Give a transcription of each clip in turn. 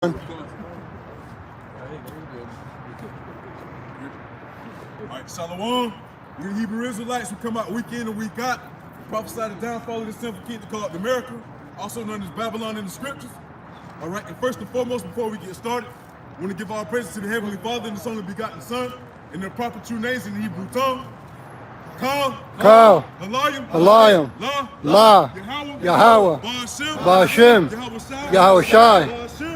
All right, Shalom. We Hebrew Israelites who come out week in and week out, prophesy the downfall of the sinful kingdom called America, also known as Babylon in the scriptures. All right, and first and foremost, before we get started, I want to give all praises to the Heavenly Father and His only begotten Son, and their proper true names in the Hebrew tongue. Kal, Halayim, La, Yahweh, Ba'ashem, Yahushai,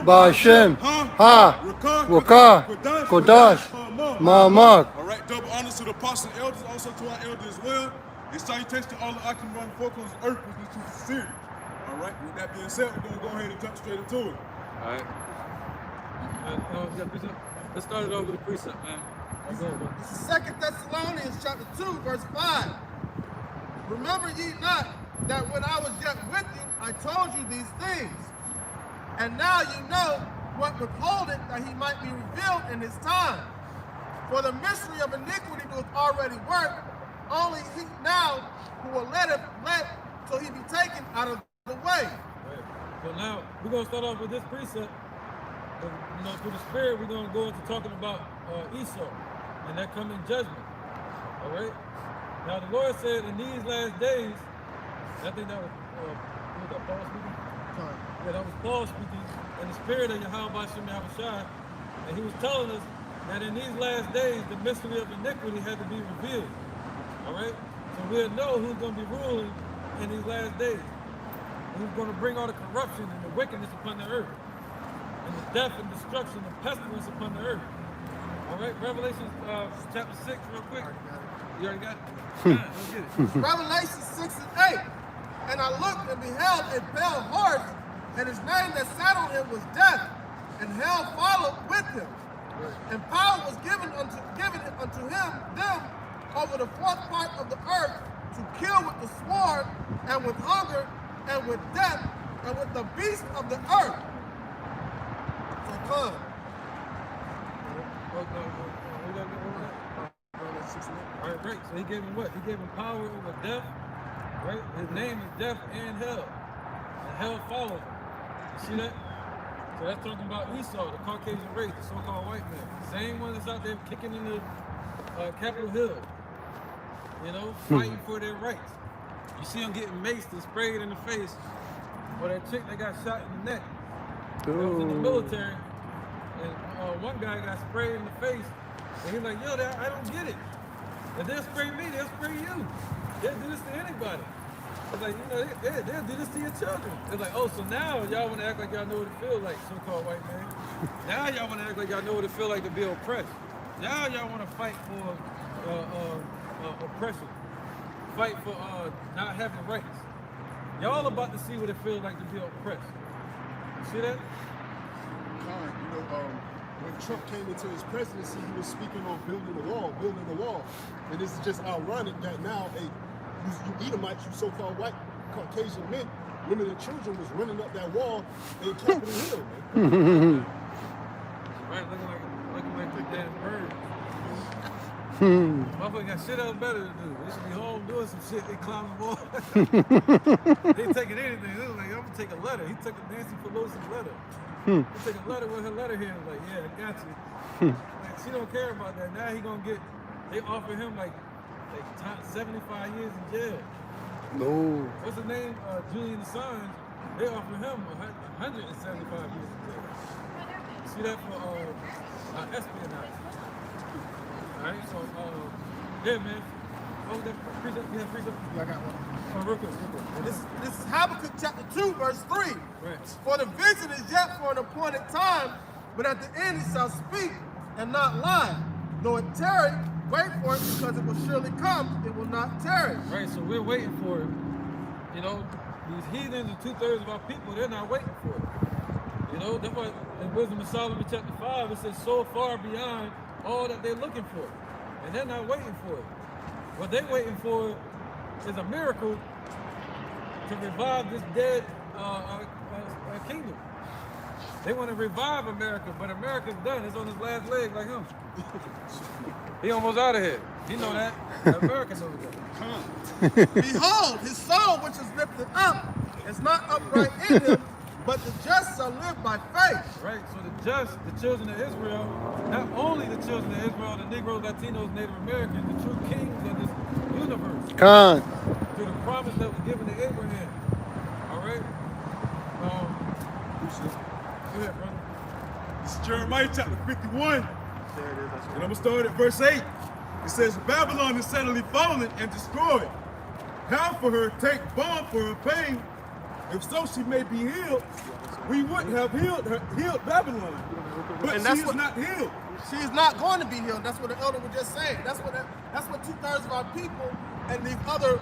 Ba'ashem, Ha, Rakah, Kodash, Ma'amad. All right, double honors to the apostles and elders, also to our elders as well. And salutations to all the occupants and folk on this earth with this truth sincerity. All right, with that being said, we're going to go ahead and jump straight into it. All right. Let's start it off with a precept, man. This is 2 Thessalonians chapter 2, verse 5. Remember ye not that when I was yet with you, I told you these things. And now you know what withholdeth that he might be revealed in his time. For the mystery of iniquity doeth already work, only he now who will let till he be taken out of the way. Right. So now we're going to start off with this precept. Through the Spirit, we're going to go into talking about Esau and that coming judgment. All right. Now the Lord said in these last days, I think that was Paul speaking. Yeah, that was Paul speaking in the spirit of Yahweh Ba'ashem Yahushai, and he was telling us that in these last days the mystery of iniquity had to be revealed. All right. So we'll know who's going to be ruling in these last days. Who's going to bring all the corruption and the wickedness upon the earth, and the death and destruction and pestilence upon the earth. All right, Revelation chapter 6, real quick. You already got it? Let's get it. Revelation 6 and 8. And I looked and beheld a pale horse, and his name that sat on him was Death, and hell followed with him. And power was given unto them over the fourth part of the earth to kill with the sword, and with hunger, and with death, and with the beasts of the earth. So come. All right, great. So he gave him what? He gave him power over death, right? His name is death and hell. And hell follows him. You see that? So that's talking about Esau, the Caucasian race, the so-called white man. Same one that's out there kicking in the Capitol Hill, fighting for their rights. You see them getting maced and sprayed in the face. Or that chick that got shot in the neck. That was in the military. And one guy got sprayed in the face. And he's like, yo, I don't get it. If they'll spray me, they'll spray you. They'll do this to anybody. It's like, they'll do this to your children. It's like, oh, so now y'all want to act like y'all know what it feels like, so-called white man. Now y'all want to act like y'all know what it feels like to be oppressed. Now y'all want to fight for oppression. Fight for not having rights. Y'all about to see what it feels like to be oppressed. You see that? When Trump came into his presidency, he was speaking on building the wall. And it's just ironic that now, you Edomites, you so-called white Caucasian men, women and children was running up that wall in Capitol Hill, man. Right, looking like the damn bird. Motherfucker got shit else better to do. They should be home doing some shit. They climbing the wall. They taking anything. They was like, I'm gonna take a letter. He took a Nancy Pelosi's letter. He took a letter with her letterhead. Like, yeah, I got you. Like, she don't care about that. Now he gonna get. They offer him like 75 years in jail. No. What's his name? Julian Assange. They offer him 175 years in jail. See that for espionage. All right, so yeah, man. Oh, that precept. Yeah, precept. Yeah, I got one. Oh, real quick. This is Habakkuk chapter 2, verse 3. Right. For the vision is yet for an appointed time, but at the end it shall speak and not lie. Though it tarry, wait for it, because it will surely come. It will not tarry. Right, so we're waiting for it. These heathens and 2/3 of our people, they're not waiting for it. That's why in Wisdom of Solomon chapter 5, it says so far beyond all that they're looking for. And they're not waiting for it. What they're waiting for is a miracle to revive this dead kingdom. They want to revive America, but America's done. It's on his last leg like him. He almost out of here. You know that. America knows that. Behold, his soul which is lifted up is not upright in him, but the just shall live by faith. Right, so the just, the children of Israel, not only the children of Israel, the Negroes, Latinos, Native Americans, the true kings of this universe. Con. Through the promise that was given to Abraham. All right? Go ahead, brother. This is Jeremiah chapter 51. And I'm going to start at verse 8. It says, Babylon is suddenly fallen and destroyed. How for her take balm for her pain? If so, she may be healed. We would have healed Babylon. But And she that's is what- not healed. She is not going to be healed. That's what the elder was just saying. That's what 2/3 of our people and these other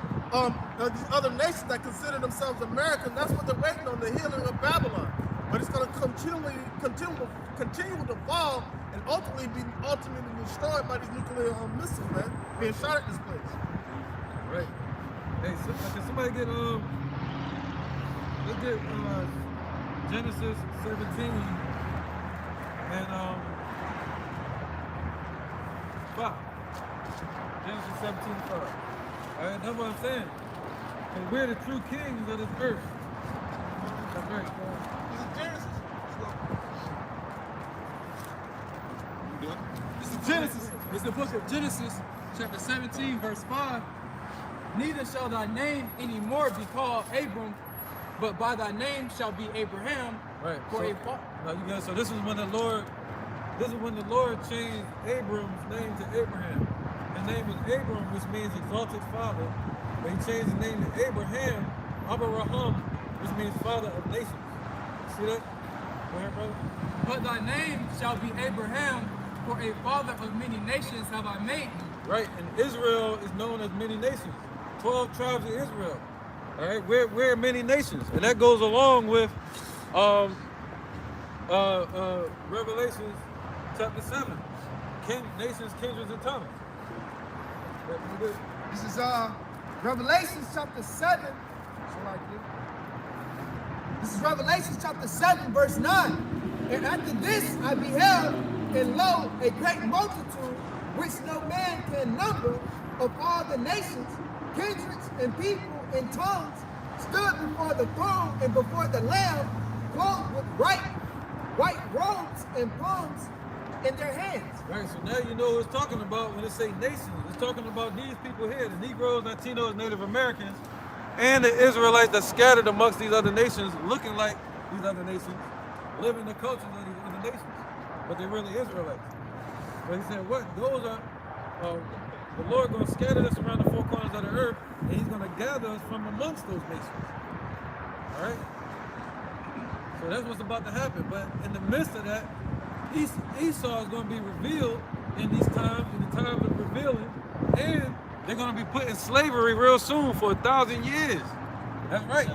nations that consider themselves American, that's what they're waiting on, the healing of Babylon. But it's going to continue to fall and ultimately be destroyed by these nuclear missiles, man, being shot at this place. Right. Hey, can somebody get let's get Genesis 17 and 5. Genesis 17:5. All right, that's what I'm saying. And we're the true kings of this earth. That's right. This is Genesis. This is Genesis. It's the book of Genesis, chapter 17, verse 5. Neither shall thy name any more be called Abram, but by thy name shall be Abraham. Right. For So, a fa- now you guys, so this is when the Lord changed Abram's name to Abraham. His name was Abram, which means exalted father. But he changed his name to Abraham, Abraham, which means father of nations. See that? Go ahead, brother. But thy name shall be Abraham, for a father of many nations have I made thee. Right, and Israel is known as many nations. 12 tribes of Israel. All right, we're many nations, and that goes along with Revelations chapter 7. Nations, kindreds, and tongues. This is Revelation chapter 7. This is Revelation chapter 7, verse 9. And after this I beheld, and lo, a great multitude, which no man can number, of all the nations, kindreds, and people, and tongues, stood before the throne and before the Lamb, clothed with white robes and palms in their hands. Right, so now you know what it's talking about when it say nations. It's talking about these people here, the Negroes, Latinos, Native Americans, and the Israelites that scattered amongst these other nations, looking like these other nations, living the cultures of these other nations, but they're really Israelites. But he said, what? Those are, the Lord going to scatter us around the four corners of the earth, and he's going to gather us from amongst those nations. All right? So that's what's about to happen. But in the midst of that, Esau is going to be revealed in these times, in the time of revealing, and they're going to be put in slavery real soon for 1,000 years. That's right.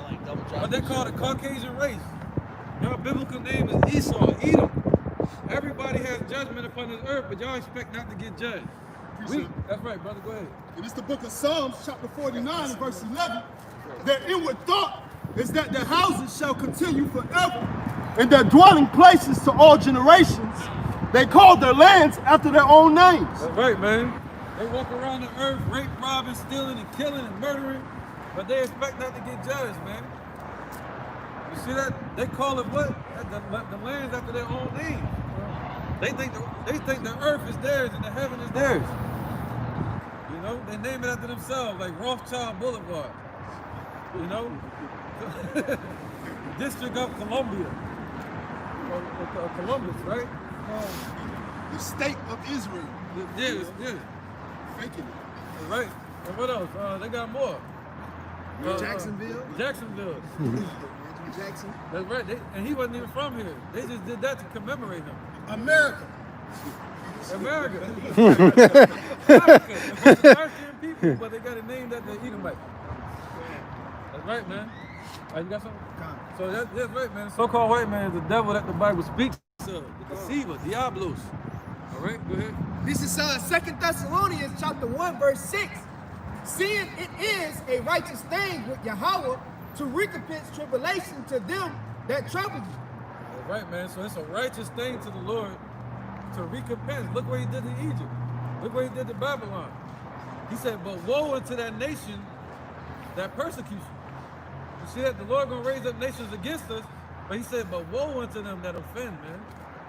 But they call it a Caucasian race. Your biblical name is Esau, Edom. Everybody has judgment upon this earth, but y'all expect not to get judged. That's right, brother. Go ahead. It is the book of Psalms, chapter 49, and verse 11. Their inward thought is that their houses shall continue forever, and their dwelling places to all generations. They call their lands after their own names. That's right, man. They walk around the earth, rape, robbing, stealing, and killing, and murdering, but they expect not to get judged, man. You see that? They call it what? The lands after their own names. They think the earth is theirs and the heaven is theirs. You know, they name it after themselves, like Rothschild Boulevard. You know, District of Columbia, or Columbus, right? The state of Israel. Yeah. Faking it. Right. And what else? They got more. Jacksonville. Jacksonville. Andrew Jackson. That's right. And he wasn't even from here. They just did that to commemorate him. America. America. American people, but they got it named after Edomite. That's right, man. You got something? So that's right, man. So-called white man is the devil that the Bible speaks of. The deceiver, Diablos. All right, go ahead. This is 2 Thessalonians chapter 1, verse 6. Seeing it is a righteous thing with Yahweh to recompense tribulation to them that trouble you. That's right, man. So it's a righteous thing to the Lord to recompense. Look what he did to Egypt. Look what he did to Babylon. He said, but woe unto that nation that persecutes you. You see that? The Lord gonna raise up nations against us, But he said, but woe unto them that offend, man.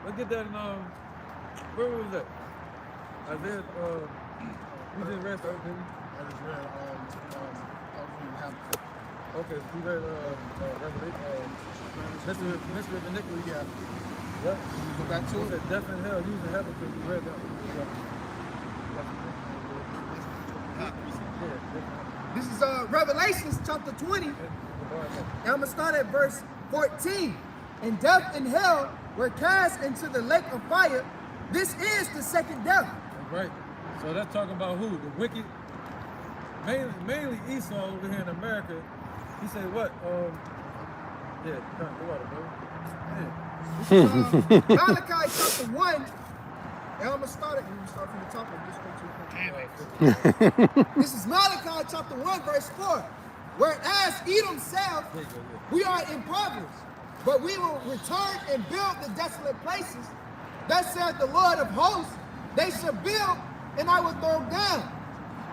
Let's get that in, where was that? Isaiah, we just read something, didn't we? I just read, Okay, we read, Revelation, Mystery of Iniquity. yeah. Yep. Go back to It it. said death and hell, using heaven, because we read that one. This is Revelations chapter 20. And I'm going to start at verse 14. And death and hell were cast into the lake of fire. This is the second death. Right. So that's talking about who? The wicked. Mainly Esau over here in America. He said what? Yeah, go out, bro. This is Malachi chapter 1. And I'm going to start it. You start from the top and just go to the This is Malachi chapter 1, verse 4. Whereas Edom said, we are impoverished, but we will return and build the desolate places. Thus said the Lord of hosts, they shall build and I will throw down.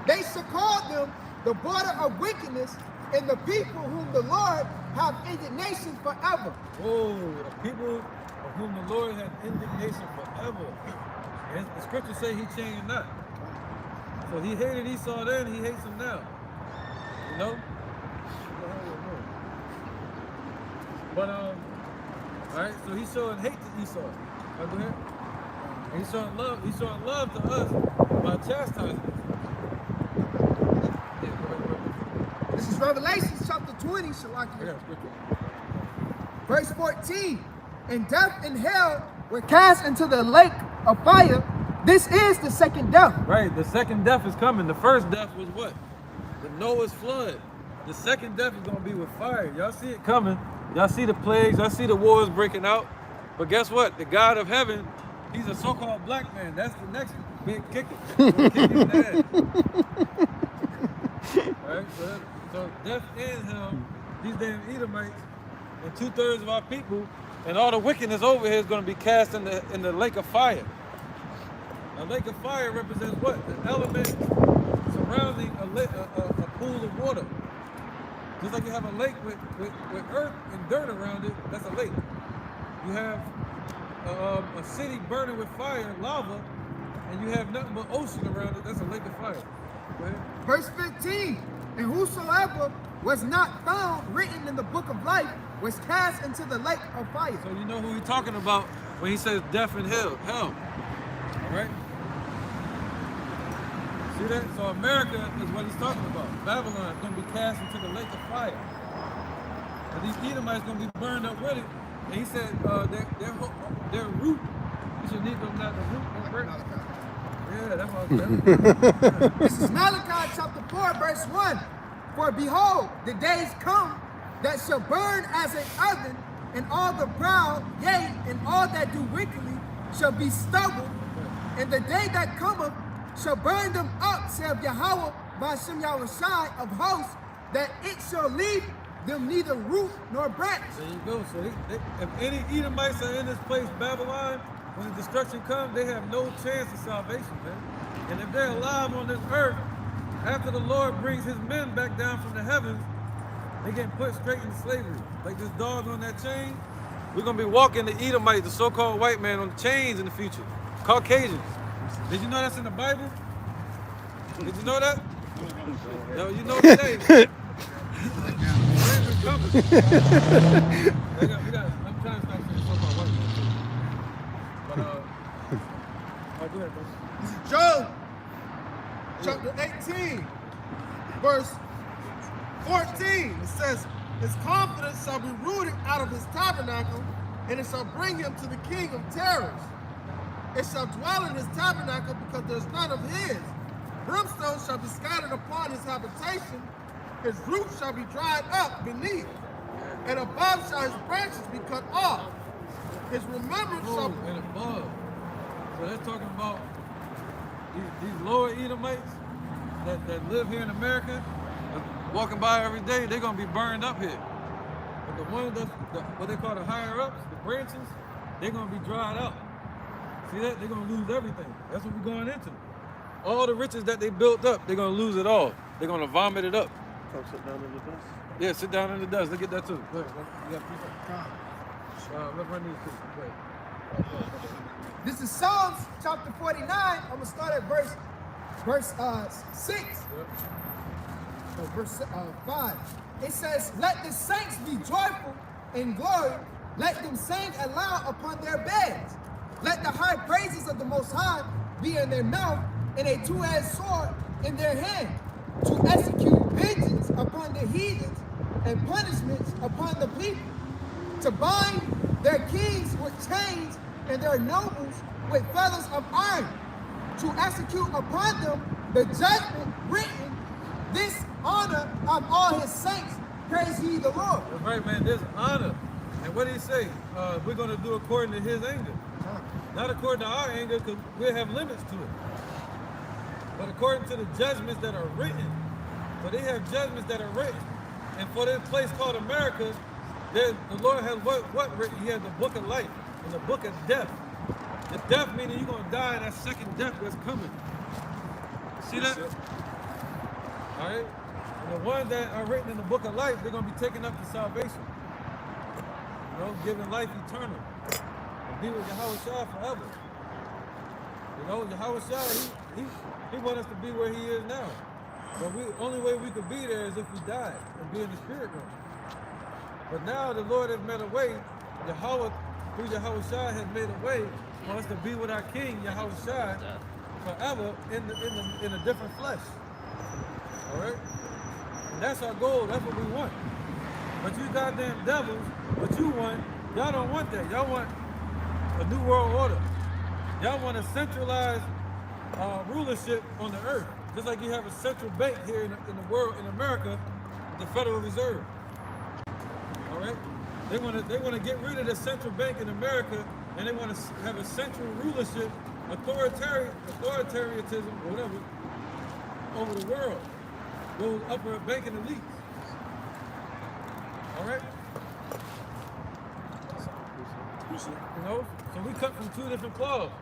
They shall call them the border of wickedness and the people whom the Lord have indignation forever. Oh, the people of whom the Lord had indignation forever. And the scriptures say he changed not. So he hated Esau then, he hates him now. You know? But all right, so he's showing hate to Esau. Go ahead. And he's showing love to us by chastising us. Yeah, go ahead. This is Revelation chapter 20, Shalaki. Verse 14. And death and hell were cast into the lake of fire. This is the second death. Right, the second death is coming. The first death was what? The Noah's flood. The second death is going to be with fire. Y'all see it coming. Y'all see the plagues. Y'all see the wars breaking out. But guess what? The God of heaven, he's a so-called black man. That's the next big kicker. Kick him in the ass. Right? So death and hell, these damn Edomites, and 2/3 of our people, and all the wickedness over here is going to be cast in the lake of fire. A lake of fire represents what? An element surrounding a pool of water. Just like you have a lake with earth and dirt around it, that's a lake. You have a city burning with fire, lava, and you have nothing but ocean around it, that's a lake of fire. Go ahead. Verse 15. And whosoever was not found written in the book of life was cast into the lake of fire. So you know who he's talking about when he says death and hell. All right? See that? So America is what he's talking about. Babylon is going to be cast into the lake of fire. And these Edomites going to be burned up with it. And he said their root, you should leave them not the root. Yeah, that's what I was saying. This is Malachi chapter 4, verse 1. For behold, the days come that shall burn as an oven, and all the proud, yea, and all that do wickedly shall be stubble. And the day that cometh shall burn them up, saith Yahweh, by Shem Yahushai of hosts, that it shall leave them neither root nor branch. There you go. So if any Edomites are in this place, Babylon, when the destruction comes, they have no chance of salvation, man. And if they're alive on this earth, after the Lord brings his men back down from the heavens, they get put straight into slavery. Like this dog on that chain, we're going to be walking the Edomites, the so-called white man, on the chains in the future. Caucasians. Did you know that's in the Bible? Did you know that? No, you know today. I'm trying to stop saying so-called white man too. But, go ahead, bro. This is Job, chapter 18, verse 14. It says, his confidence shall be rooted out of his tabernacle, and it shall bring him to the king of terrors. It shall dwell in his tabernacle because there's none of his. Brimstone shall be scattered upon his habitation. His roots shall be dried up beneath, and above shall his branches be cut off. His remembrance shall be... and above. So they're talking about these lower Edomites that live here in America, walking by every day, they're going to be burned up here. But the ones what they call the higher ups, the branches, they're going to be dried out. See that? They're going to lose everything. That's what we're going into. All the riches that they built up, they're going to lose it all. They're going to vomit it up. Come sit down in the dust. Yeah, sit down in the dust. Look at that too. Go ahead. You got Let's run these two. Wait. This is Psalms chapter 49. I'm gonna start at verse 6. Yep. So verse 5. It says, "Let the saints be joyful in glory. Let them sing aloud upon their beds. Let the high praises of the Most High be in their mouth, and a two-edged sword in their hand, to execute vengeance upon the heathens and punishments upon the people, to bind their kings with chains and their nobles with fetters of iron, to execute upon them the judgment written, this honor of all his saints. Praise ye the Lord." That's right, man. There's honor. And what did he say? We're going to do according to his anger. Not according to our anger, because we have limits to it. But according to the judgments that are written. So they have judgments that are written. And for this place called America, the Lord has what written? He has the book of life and the book of death. The death meaning you're going to die, that second death that's coming. See that? All right? And the ones that are written in the book of life, they're going to be taken up to salvation. You know, giving life eternal. And be with Yahweh Shah forever. You know, Yahweh Shah, he wants us to be where he is now. But the only way we could be there is if we died and be in the spirit realm. But now the Lord has made a way, Yahweh, through Yahweh Shah has made a way for us to be with our King, Yahweh Shah, forever in a different flesh. All right? And that's our goal. That's what we want. But you goddamn devils, what you want, y'all don't want that. Y'all want a new world order. Y'all want a centralized rulership on the earth. Just like you have a central bank here in the world, in America, the Federal Reserve. All right? They want to get rid of the central bank in America, and they want to have a central rulership, authoritarianism, whatever, over the world. Those upper banking elites. All right? You know? So we cut from two different cloths.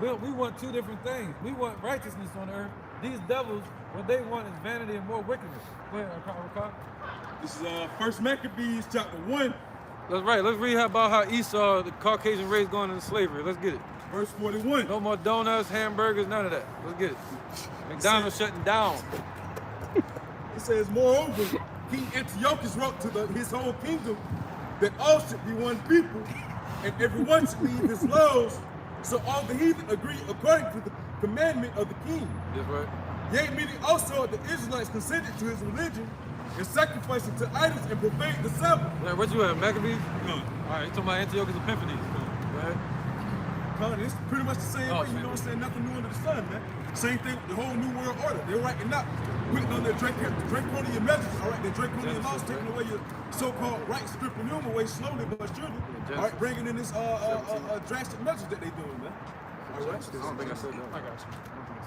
We want two different things. We want righteousness on the earth. These devils, what they want is vanity and more wickedness. Go ahead, Ricardo. This is 1 Maccabees chapter 1. That's right. Let's read about how Esau, the Caucasian race, going into slavery. Let's get it. Verse 41. No more donuts, hamburgers, none of that. Let's get it. McDonald's shutting down. It says, moreover, King Antiochus wrote to his whole kingdom that all should be one people, and everyone should leave his laws, so all the heathen agree according to the commandment of the king. That's right. Yea, meaning also the Israelites consented to his religion and sacrificing to idols and profaned the Sabbath. Yeah, what you at, Maccabees? No. All right, you talking about Antiochus Epiphanes. Go ahead. Connie, it's pretty much the same way, you know what I'm saying? Nothing new under the sun, man. Same thing, the whole New World Order. They're writing up, putting on their draconian measures, all right? Their draconian laws, taking away your so-called rights, stripping them away slowly but surely, all right? Bringing in this drastic measures that they're doing, man. All right? I don't think I said that. I got you.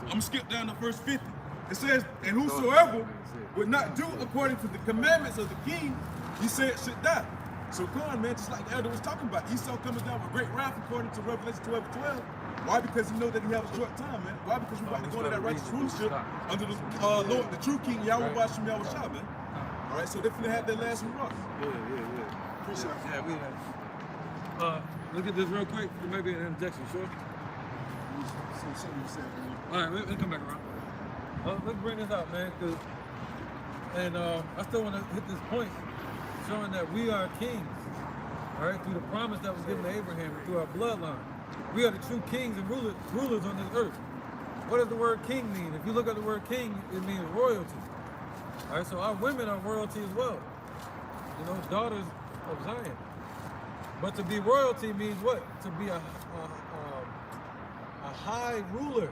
I'm gonna skip down to verse 50. It says, and whosoever would not do according to the commandments of the king, he said should die. So come on, man, just like the elder was talking about, Esau coming down with great wrath according to Revelation 12:12. Why? Because he know that he has a short time, man. Why? Because we're about to go into that righteous rulership under the Lord, the true King, Yahweh Bashem Yahweh Shah, man. All right, so they finna have their last hurrah. Yeah. Appreciate it. Yeah, we had. Look at this real quick. There may be an interjection, sure? All right, let's come back around. Let's bring this out, man, and I still want to hit this point, showing that we are kings, all right, through the promise that was given to Abraham and through our bloodline. We are the true kings and rulers on this earth. What does the word king mean? If you look at the word king, it means royalty. All right, so our women are royalty as well. You know, daughters of Zion. But to be royalty means what? To be a high ruler.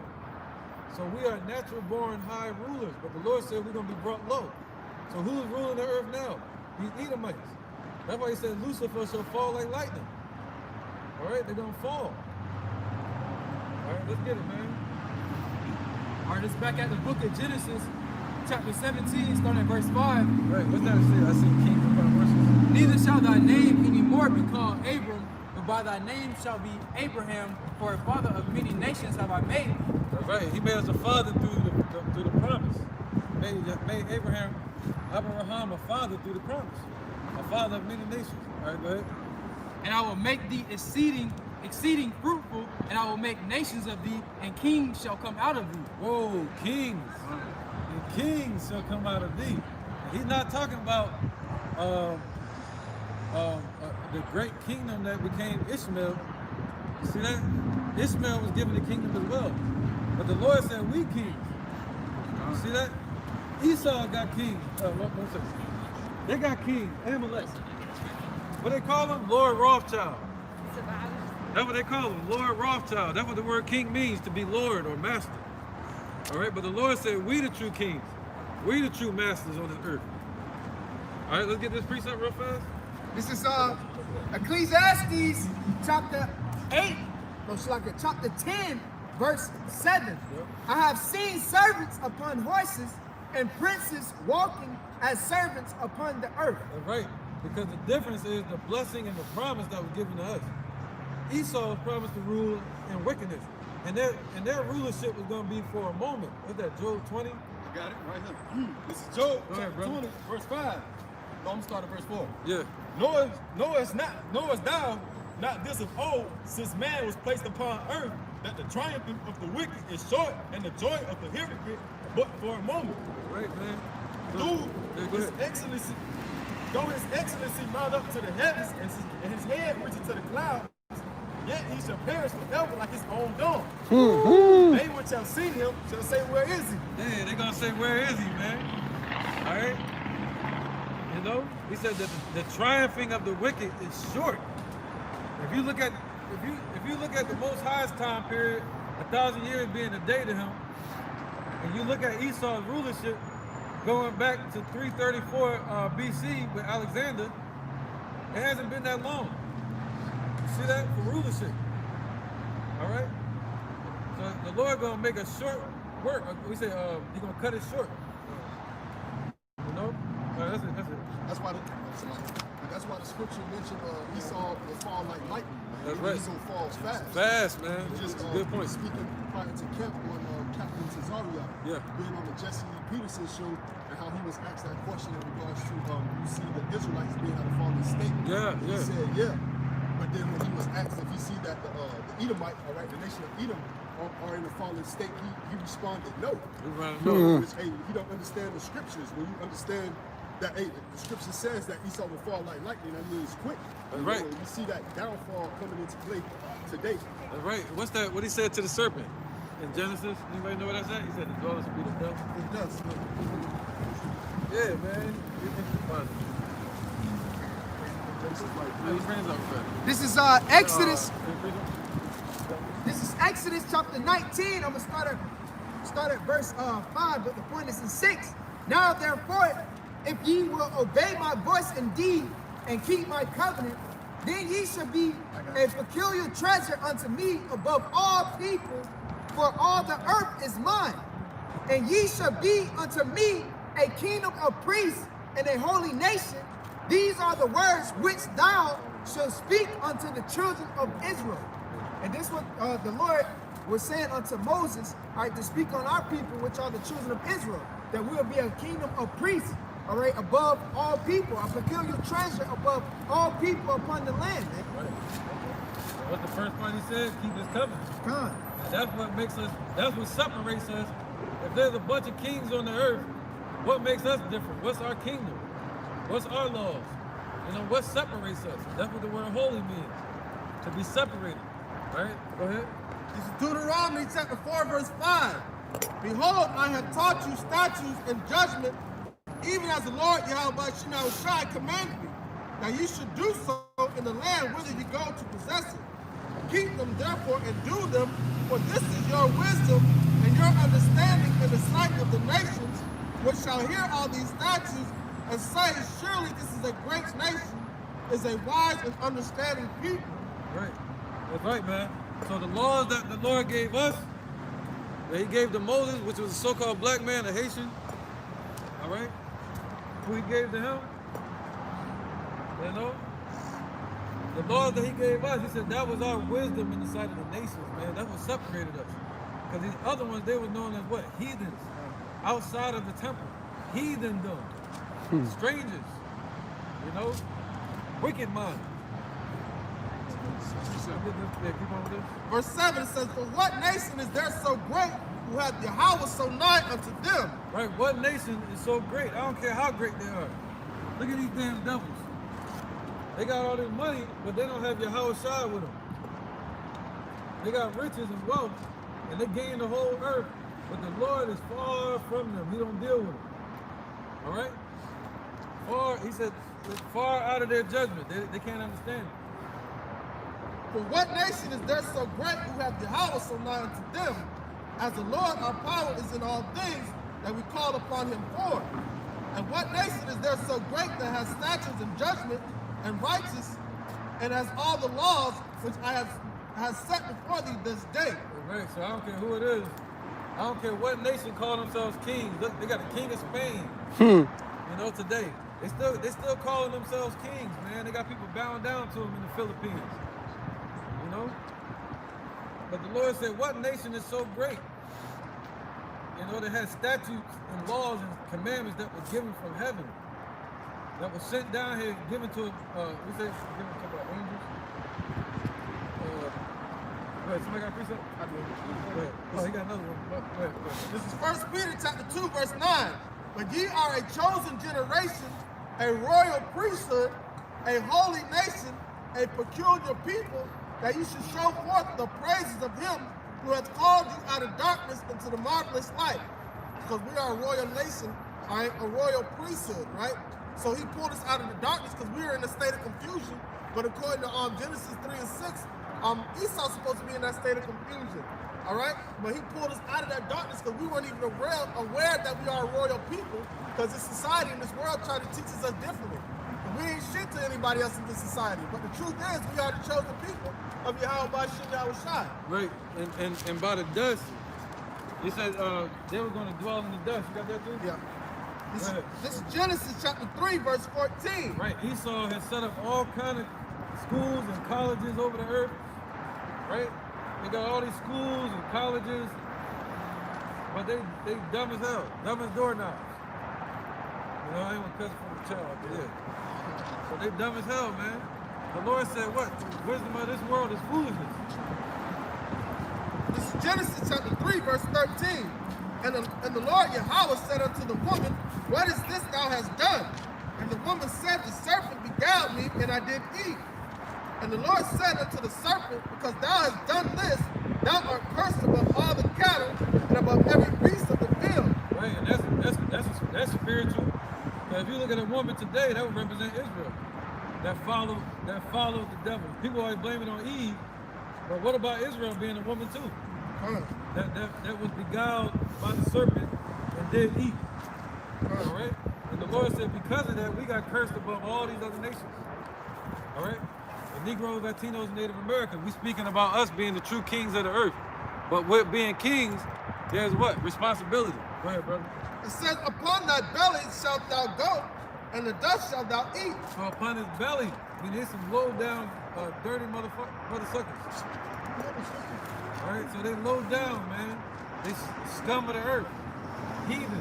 So we are natural born high rulers, but the Lord said we're going to be brought low. So who's ruling the earth now? These Edomites. That's why he said Lucifer shall fall like lightning. All right, they're going to fall. All right, let's get it, man. All right, it's back at the book of Genesis, chapter 17, starting at verse 5. Right, what's that say? I see kings upon horses. Neither shall thy name any more be called Abram, but by thy name shall be Abraham, for a father of many nations have I made thee. That's right, he made us a father through the promise. Made Abraham a father through the promise. A father of many nations. All right, go ahead. and I will make thee exceeding fruitful, and I will make nations of thee, and kings shall come out of thee. Whoa, kings. And kings shall come out of thee. He's not talking about the great kingdom that became Ishmael. You see that? Ishmael was given the kingdom as well. But the Lord said, we kings. You see that? Esau got kings. One second. They got kings. Amalek. What they call them? Lord Rothschild. That's what they call him, Lord Rothschild. That's what the word king means, to be Lord or master. All right, but the Lord said, we the true kings. We the true masters on this earth. All right, let's get this precept real fast. This is Ecclesiastes chapter 8, chapter 10, verse 7. Yep. I have seen servants upon horses and princes walking as servants upon the earth. That's right, because the difference is the blessing and the promise that was given to us. Esau was promised to rule in wickedness, and their rulership was going to be for a moment. What's that, Job 20? I got it right here. This is Job Go ahead, chapter brother. 20, verse 5. No, I'm gonna start at verse 4. Yeah. Knowest thou not this of old, since man was placed upon earth, that the triumph of the wicked is short, and the joy of the hypocrite but for a moment. Right, man. Though his excellency mount up to the heavens, and his head reaches to the clouds, yet he shall perish forever like his own dawn. They which have seen him shall say, where is he? Yeah, they're going to say, where is he, man? All right? You know, he said that the triumphing of the wicked is short. If you look at the Most High's time period, 1,000 years being a day to him, and you look at Esau's rulership going back to 334 BC with Alexander, it hasn't been that long. You see that? For rulership. All right? So the Lord gonna make a short work. We say he's gonna cut it short. You know? All right, that's it. That's why the scripture mentioned Esau will fall like lightning. That's right. Esau falls fast. Fast, man. Just Good point. speaking prior to camp on Captain Cesaria, Yeah. being on the Jesse Peterson show, and how he was asked that question in regards to you see the Israelites being at a fallen state. Yeah, And yeah. He said, yeah. But then when he was asked if he see that the Edomite, all right, the nation of Edom are in a fallen state, he responded no. Which, hey, he don't understand the scriptures. When you understand that, hey, the scripture says that Esau will fall like lightning, that means quick. That's right. You see that downfall coming into play today. That's right. What's that? What he said to the serpent in Genesis? Anybody know what that said? He said, "The daughters will be the devil." It does. Yeah, man. This is Exodus. This is Exodus chapter 19. I'm gonna start at verse 5, but the point is in 6. Now therefore, if ye will obey my voice indeed and keep my covenant, then ye shall be a peculiar treasure unto me above all people, for all the earth is mine. And ye shall be unto me a kingdom of priests and a holy nation. These are the words which thou shalt speak unto the children of Israel. And this what the Lord was saying unto Moses, all right, to speak on our people, which are the children of Israel, that we'll be a kingdom of priests, all right, above all people, a peculiar treasure above all people upon the land. What's the first part he said? Keep his covenant. God. And that's what makes us, that's what separates us. If there's a bunch of kings on the earth, what makes us different? What's our kingdom? What's our laws? You know, what separates us? That's what the word holy means. To be separated. All right, go ahead. This is Deuteronomy chapter 4, verse 5. Behold, I have taught you statutes and judgment, even as the Lord Yahweh Shai commanded me. Now you should do so in the land whither you go to possess it. Keep them therefore and do them, for this is your wisdom and your understanding in the sight of the nations, which shall hear all these statutes and say, surely this is a great nation, is a wise and understanding people. Right. That's right, man. So the laws that the Lord gave us, that he gave to Moses, which was a so-called black man, a Haitian, all right, who he gave to him, you know, the laws that he gave us, he said that was our wisdom in the sight of the nations, man. That's what separated us. Because these other ones, they were known as what? Heathens. Outside of the temple. Heathendom. Strangers. You know? Wicked mind. Keep on with this. Verse 7 it says, "For what nation is there so great who hath Yahweh so nigh unto them?" Right, what nation is so great? I don't care how great they are. Look at these damn devils. They got all this money, but they don't have Yahweh Shai with them. They got riches and wealth, and they gain the whole earth, but the Lord is far from them. He don't deal with them. All right? Far, he said, far out of their judgment. They can't understand it. For what nation is there so great who hath Yahweh so nigh unto them? As the Lord our power is in all things that we call upon him for. And what nation is there so great that has statutes and judgment and righteous, and has all the laws which I have set before thee this day? Right, so I don't care who it is. I don't care what nation call themselves kings. Look, they got a king of Spain. You know, today. They still calling themselves kings, man. They got people bowing down to them in the Philippines. You know? But the Lord said, what nation is so great? You know, that has statutes and laws and commandments that were given from heaven. That was sent down here, given to, we say, given to by angels. Go ahead, somebody got a precept? I do. Go ahead. Oh, he got another one. Go ahead. This is 1 Peter chapter 2, verse 9. But ye are a chosen generation, a royal priesthood, a holy nation, a peculiar people, that you should show forth the praises of him who hath called you out of darkness into the marvelous light. Because we are a royal nation, right? A royal priesthood, right? So he pulled us out of the darkness because we were in a state of confusion. But according to Genesis 3 and 6, Esau's supposed to be in that state of confusion. All right? But he pulled us out of that darkness because we weren't even aware that we are a royal people, because this society in this world trying to teach us differently. And we ain't shit to anybody else in this society. But the truth is, we are the chosen people of Yahweh Bashim Yahweh Shai. Right, and by the dust, he said they were going to dwell in the dust. You got that too? Yeah. This is Genesis chapter 3, verse 14. Right, Esau has set up all kind of schools and colleges over the earth. Right? They got all these schools and colleges, but they dumb as hell, dumb as doorknobs. You know, I ain't gonna cuss from the child, but yeah. So they dumb as hell, man. The Lord said what? The wisdom of this world is foolishness. This is Genesis chapter 3, verse 13. And the Lord Yahweh said unto the woman, what is this thou hast done? And the woman said, the serpent beguiled me, and I did eat. And the Lord said unto the serpent, because thou hast done this, thou art cursed above all the cattle and above every beast of the field. Right, and that's spiritual. But if you look at a woman today, that would represent Israel. That followed the devil. People always blame it on Eve, but what about Israel being a woman too? That was beguiled by the serpent and did eat. All right? And the Lord said, because of that, we got cursed above all these other nations. All right? The Negroes, Latinos, and Native Americans, we speaking about us being the true kings of the earth. But with being kings, there's what? Responsibility. Go ahead, brother. It says, upon thy belly shalt thou go, and the dust shalt thou eat. So upon his belly, I mean, there's some low down, dirty mother suckers. All right, so they low down, man. They scum of the earth, heathens.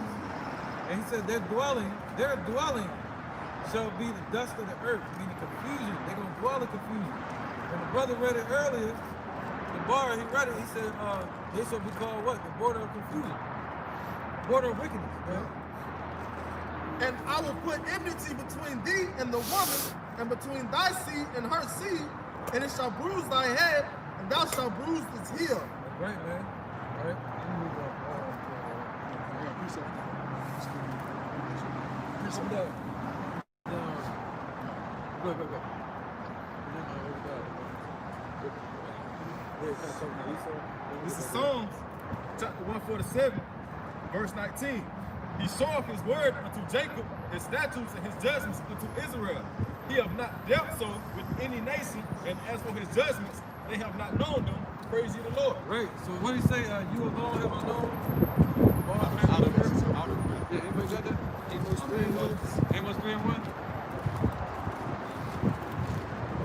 And he said their dwelling shall be the dust of the earth, meaning confusion. They're going to dwell in confusion. When the brother read it earlier, the bar, he read it, he said, they shall be called what? The border of confusion. Border of wickedness, right? And I will put enmity between thee and the woman, and between thy seed and her seed, and it shall bruise thy head, and thou shalt bruise its heel. That's right, man. All right. This is Psalms chapter 147, verse 19. He showeth his word unto Jacob, his statutes and his judgments unto Israel. He have not dealt so with any nation, and as for his judgments, they have not known them. Praise ye the Lord. Right. So what did he say? You alone have I known? Yeah, anybody got that? Amos 3 and 1. Amos 3 and 1.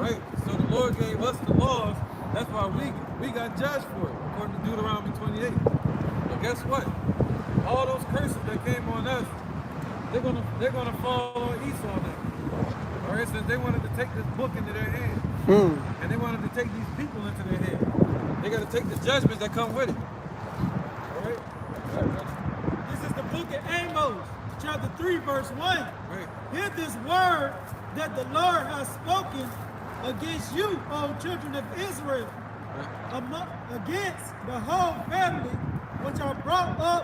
Right. So the Lord gave us the laws. That's why we got judged for it, according to Deuteronomy 28. But guess what? All those curses that came on us, they're gonna fall on Esau now. All right, since they wanted to take this book into their hand. And they wanted to take these people into their head. They got to take the judgments that come with it. All right? This is the book of Amos, chapter 3, verse 1. Right. Hear this word that the Lord has spoken against you, O children of Israel, against the whole family which are brought up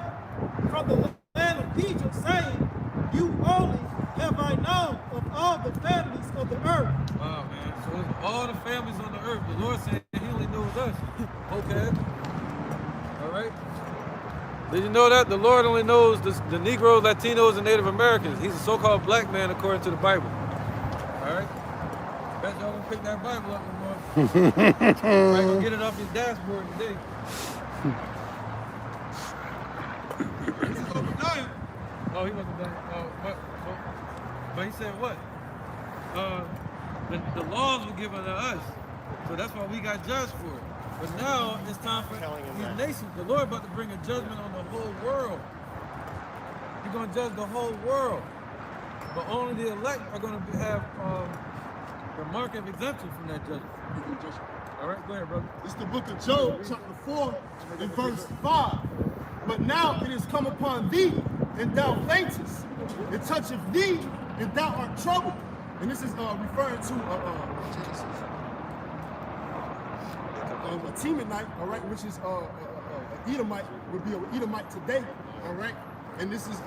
from the land of Egypt, saying, you only have I known of all the families of the earth. Wow, man. So it's all the families on the earth. The Lord said he only knows us. Okay. All right. Did you know that? The Lord only knows the Negroes, Latinos, and Native Americans. He's a so-called black man according to the Bible. All right? Bet y'all gonna pick that Bible up tomorrow. Right, gonna get it off your dashboard today. Oh, he wasn't done. But he said what? The laws were given to us. So that's why we got judged for it. But now it's time for these nations. The Lord about to bring a judgment on the whole world. He's going to judge the whole world. But only the elect are going to have the mark of exemption from that judgment. All right, go ahead, brother. It's the book of Job, chapter 4, and verse 5. But now it is come upon thee, and thou faintest. It toucheth thee, and thou art troubled. And this is referring to a Temanite, all right, which is Edomite, would be an Edomite today, all right? And this is